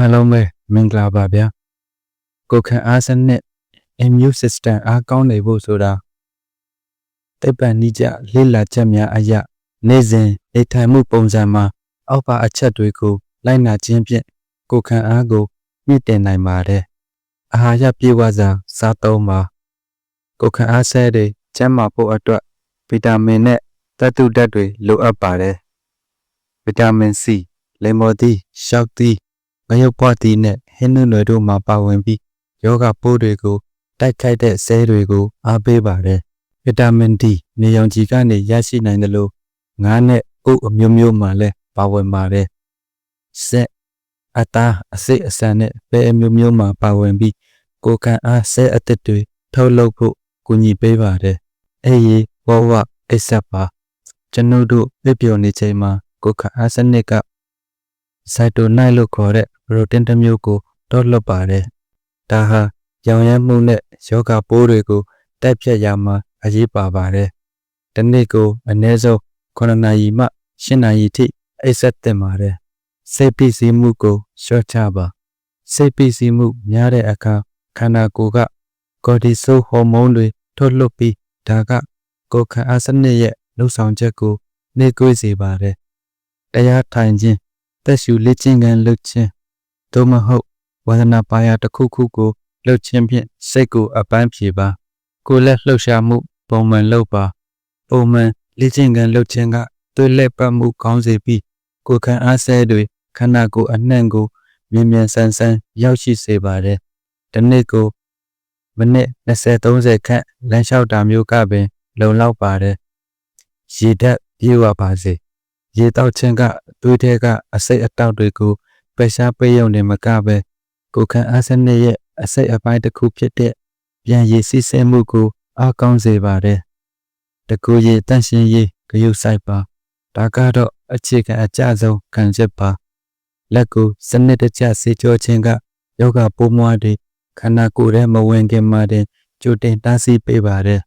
အားလုံးပဲမင်္ဂလာပါဗျာကိုခံအားစနစ် immune system အားကောင်းနေဖို့ဆိုတာသိပ္ပံနည်းကျလေ့လာချက်များအရနေ့စဉ်နေထိုင်မှုပုံစံမှာအောက်ပါအချက်တွေကိုလိုက်နာခြင်းဖြင့်ကိုခံအားကိုမြင့်တင်နိုင်ပါတယ်အာဟာရပြည့်ဝစွာစားသုံးပါကိုခံအားဆဲတွေကျန်းမာဖို့အတွက်ဗီတာမင်နဲ့သတ္တုဓာတ်တွေလိုအပ်ပါတယ်ဗီတာမင် C လေမော်သီးရှောက်သီးငရုတ်ပွားသီးနဲ့ဟင်းနုနွယ်တို့မှာပါဝင်ပြီးယောဂပိုးတွေကိုတိုက်ခိုက်တဲ့ဆဲတွေကိုအားပေးပါတယ်ဗီတာမင် D နေရောင်ခြည်ကနေရရှိနိုင်တယ်လို့ငါးနဲ့ဥအမျိုးမျိုးမှာလည်းပါဝင်ပါတယ်ဆက်အသားအစိတ်အဆန်နဲ့ပဲအမျိုးမျိုးမှာပါဝင်ပြီးကိုခံအားဆဲအသစ်တွေထုတ်လုပ်ဖို့ကူညီပေးပါတယ်အေးရေဝဝအိပ်ဆက်ပါကျွန်ုပ်တို့ပြပျော်နေချိန်မှာကိုခံအားစနစ်ကစိုက်တိုနိုင်လို့ခေါ်တဲ့ပရိုတင်းတစ်မျိုးကိုတော့လွတ်ပါတယ်ဒါဟာရောင်ရမ်းမှုနဲ့ယောဂပိုးတွေကိုတိုက်ဖြတ်ရမှာအရေးပါပါတယ်ဒီနေ့ကိုအနည်းဆုံး9နာရီမှ10နာရီထိအိပ်ဆက်တင်ပါတယ်စိတ်ပိစီးမှုကိုလျှော့ချပါစိတ်ပိစီးမှုများတဲ့အခါခန္ဓာကိုယ်ကကော်တီဆိုဟော်မုန်းတွေထုတ်လွှတ်ပြီးဒါကကိုယ်ခံအားစနစ်ရဲ့လှုပ်ဆောင်ချက်ကိုနှေးကွေးစေပါတယ်တရားထိုင်ခြင်းသက်ရှူလေ့ကျင့်ခန်းလုပ်ခြင်းသို့မဟုတ်ဝါဒနာပါရာတစ်ခုခုကိုလှုပ်ခြင်းဖြင့်စိတ်ကိုအပန်းဖြေပါကိုယ်လက်လှုပ်ရှားမှုပုံမှန်လုပ်ပါပုံမှန်လေ့ကျင့်ခန်းလုပ်ခြင်းကသွေးလက်ပတ်မှုကောင်းစေပြီးကိုယ်ခံအားဆဲတွေခန္ဓာကိုယ်အနှံ့ကိုမြန်မြန်ဆန်ဆန်ရောက်ရှိစေပါတယ်ဒီနေ့ကိုမိနစ်20-30ခန့်လမ်းလျှောက်တာမျိုးကပင်လုံလောက်ပါတယ်ရေဓာတ်ပြေဝပါစေရေတောက်ခြင်းကသွေးထဲကအဆိပ်အတောက်တွေကိုပယ်ရှားပေးရုံနဲ့မကပဲကိုယ်ခံအားစနစ်ရဲ့အစိတ်အပိုင်းတစ်ခုဖြစ်တဲ့ပြန်ရည်စီးဆင်းမှုကိုအားကောင်းစေပါတယ်တကူရည်တန့်ရှင်းရေးဂရုစိုက်ပါဒါကတော့အခြေခံအကျဆုံးခံချက်ပါလက်ကိုစနစ်တကျစေကြောခြင်းကယောဂပိုးမွှားတွေခန္ဓာကိုယ်ထဲမဝင်ခင်မှာတင်ကြိုတင်တားဆီးပေးပါတယ်